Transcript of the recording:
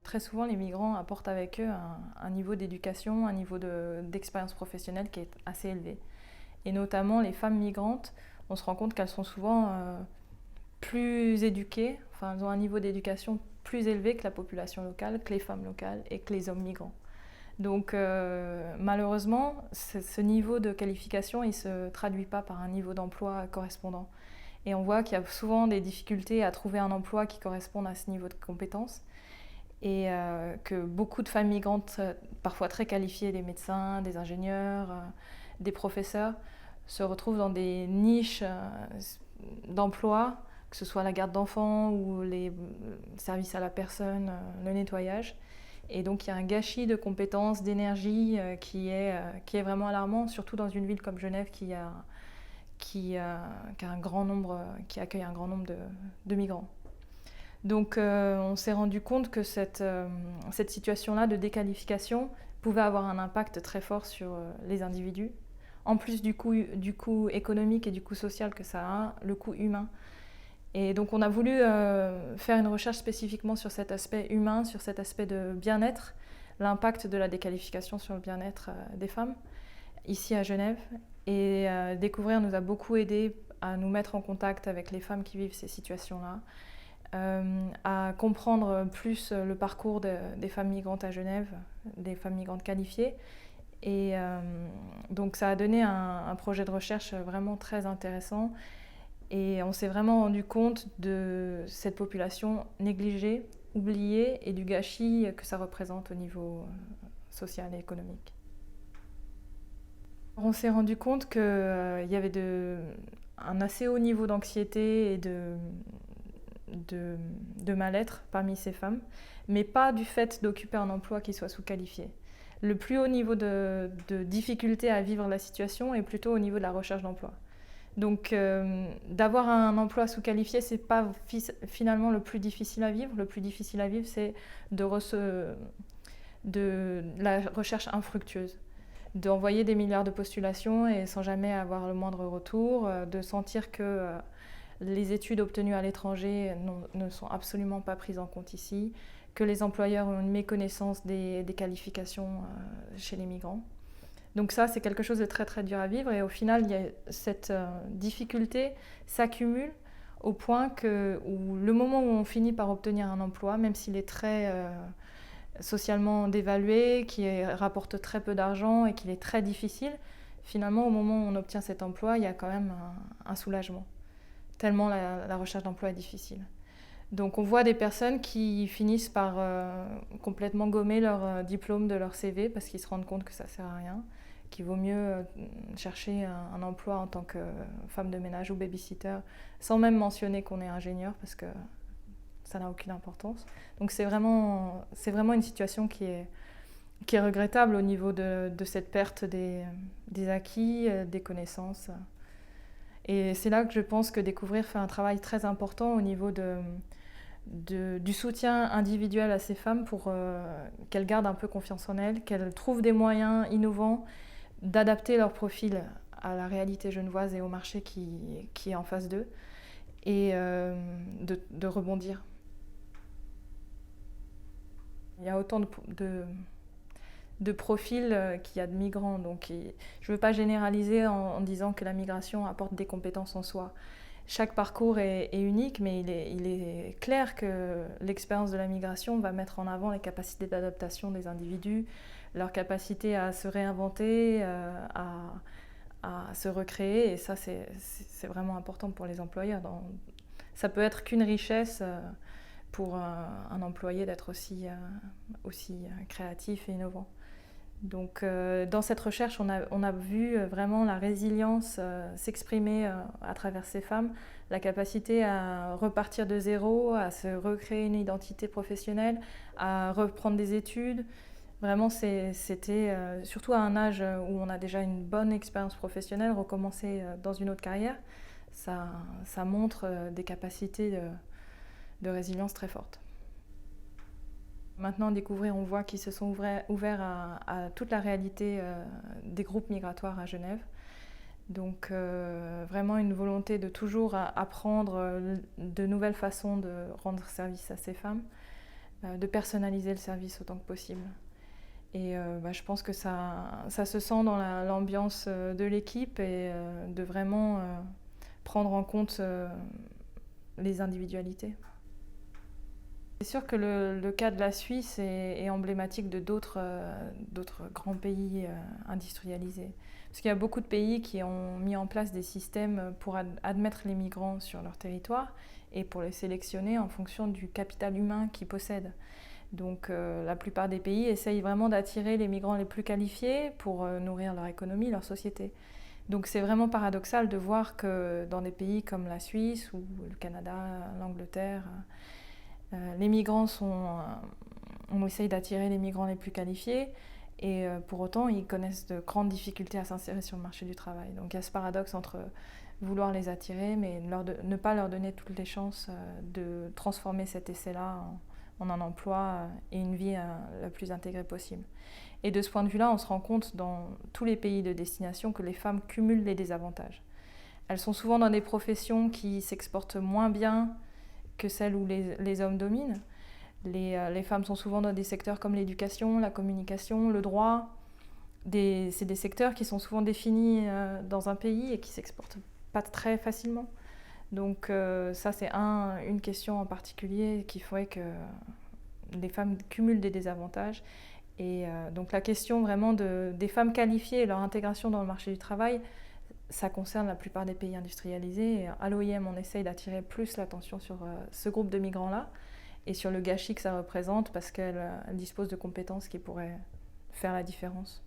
très souvent, les migrants apportent avec eux un niveau d'éducation, un niveau d'expérience professionnelle qui est assez élevé. Et notamment les femmes migrantes, on se rend compte qu'elles sont souvent plus éduquées, enfin elles ont un niveau d'éducation plus élevé que la population locale, que les femmes locales et que les hommes migrants. Donc malheureusement, ce niveau de qualification, il ne se traduit pas par un niveau d'emploi correspondant. Et on voit qu'il y a souvent des difficultés à trouver un emploi qui corresponde à ce niveau de compétences. Et que beaucoup de femmes migrantes, parfois très qualifiées, des médecins, des ingénieurs, des professeurs, se retrouvent dans des niches d'emploi, que ce soit la garde d'enfants ou les services à la personne, le nettoyage. Et donc il y a un gâchis de compétences, d'énergie qui est vraiment alarmant, surtout dans une ville comme Genève qui accueille un grand nombre de migrants. Donc on s'est rendu compte que cette situation-là de déqualification pouvait avoir un impact très fort sur les individus. En plus du coût économique et du coût social que ça a, le coût humain. Et donc on a voulu faire une recherche spécifiquement sur cet aspect humain, sur cet aspect de bien-être, l'impact de la déqualification sur le bien-être des femmes, ici à Genève. Et Découvrir nous a beaucoup aidé à nous mettre en contact avec les femmes qui vivent ces situations-là, à comprendre plus le parcours des femmes migrantes à Genève, des femmes migrantes qualifiées. Et donc ça a donné un projet de recherche vraiment très intéressant. Et on s'est vraiment rendu compte de cette population négligée, oubliée et du gâchis que ça représente au niveau social et économique. On s'est rendu compte qu'il y avait un assez haut niveau d'anxiété et de mal-être parmi ces femmes, mais pas du fait d'occuper un emploi qui soit sous-qualifié. Le plus haut niveau de difficulté à vivre la situation est plutôt au niveau de la recherche d'emploi. Donc d'avoir un emploi sous-qualifié, c'est pas finalement le plus difficile à vivre. Le plus difficile à vivre, c'est de la recherche infructueuse, d'envoyer des milliards de postulations et sans jamais avoir le moindre retour, de sentir que les études obtenues à l'étranger ne sont absolument pas prises en compte ici, que les employeurs ont une méconnaissance des qualifications chez les migrants. Donc ça, c'est quelque chose de très très dur à vivre et au final, cette difficulté s'accumule au point où le moment où on finit par obtenir un emploi, même s'il est très socialement dévalué, qui rapporte très peu d'argent et qu'il est très difficile, finalement, au moment où on obtient cet emploi, il y a quand même un soulagement, tellement la recherche d'emploi est difficile. Donc on voit des personnes qui finissent par complètement gommer leur diplôme de leur CV parce qu'ils se rendent compte que ça ne sert à rien, qu'il vaut mieux chercher un emploi en tant que femme de ménage ou babysitter, sans même mentionner qu'on est ingénieur parce que ça n'a aucune importance. Donc c'est vraiment une situation qui est regrettable au niveau de cette perte des acquis, des connaissances. Et c'est là que je pense que Découvrir fait un travail très important au niveau du soutien individuel à ces femmes pour qu'elles gardent un peu confiance en elles, qu'elles trouvent des moyens innovants d'adapter leur profil à la réalité genevoise et au marché qui est en face d'eux et de rebondir. Il y a autant de profils qu'il y a de migrants, donc je ne veux pas généraliser en disant que la migration apporte des compétences en soi. Chaque parcours est unique, mais il est clair que l'expérience de la migration va mettre en avant les capacités d'adaptation des individus, leur capacité à se réinventer, à se recréer, et ça c'est vraiment important pour les employeurs. Ça peut être qu'une richesse pour un employé d'être aussi créatif et innovant. Donc dans cette recherche, on a vu vraiment la résilience s'exprimer à travers ces femmes, la capacité à repartir de zéro, à se recréer une identité professionnelle, à reprendre des études. Vraiment, c'était surtout à un âge où on a déjà une bonne expérience professionnelle, recommencer dans une autre carrière, ça montre des capacités de résilience très fortes. Maintenant, Découvrir, on voit qu'ils se sont ouverts à toute la réalité des groupes migratoires à Genève. Donc vraiment une volonté de toujours apprendre de nouvelles façons de rendre service à ces femmes, de personnaliser le service autant que possible. Et je pense que ça se sent dans l'ambiance de l'équipe et de vraiment prendre en compte les individualités. C'est sûr que le cas de la Suisse est emblématique de d'autres grands pays industrialisés. Parce qu'il y a beaucoup de pays qui ont mis en place des systèmes pour admettre les migrants sur leur territoire et pour les sélectionner en fonction du capital humain qu'ils possèdent. Donc la plupart des pays essayent vraiment d'attirer les migrants les plus qualifiés pour nourrir leur économie, leur société. Donc c'est vraiment paradoxal de voir que dans des pays comme la Suisse ou le Canada, l'Angleterre, les migrants on essaye d'attirer les migrants les plus qualifiés et pour autant ils connaissent de grandes difficultés à s'insérer sur le marché du travail. Donc il y a ce paradoxe entre vouloir les attirer mais ne pas leur donner toutes les chances de transformer cet essai-là en un emploi et une vie la plus intégrée possible. Et de ce point de vue-là, on se rend compte dans tous les pays de destination que les femmes cumulent les désavantages. Elles sont souvent dans des professions qui s'exportent moins bien que celles où les hommes dominent. Les femmes sont souvent dans des secteurs comme l'éducation, la communication, le droit. C'est des secteurs qui sont souvent définis dans un pays et qui ne s'exportent pas très facilement. Donc ça, c'est une question en particulier qui ferait que les femmes cumulent des désavantages. Et donc la question vraiment des femmes qualifiées et leur intégration dans le marché du travail, ça concerne la plupart des pays industrialisés. Et à l'OIM, on essaye d'attirer plus l'attention sur ce groupe de migrants-là et sur le gâchis que ça représente parce qu'elles disposent de compétences qui pourraient faire la différence.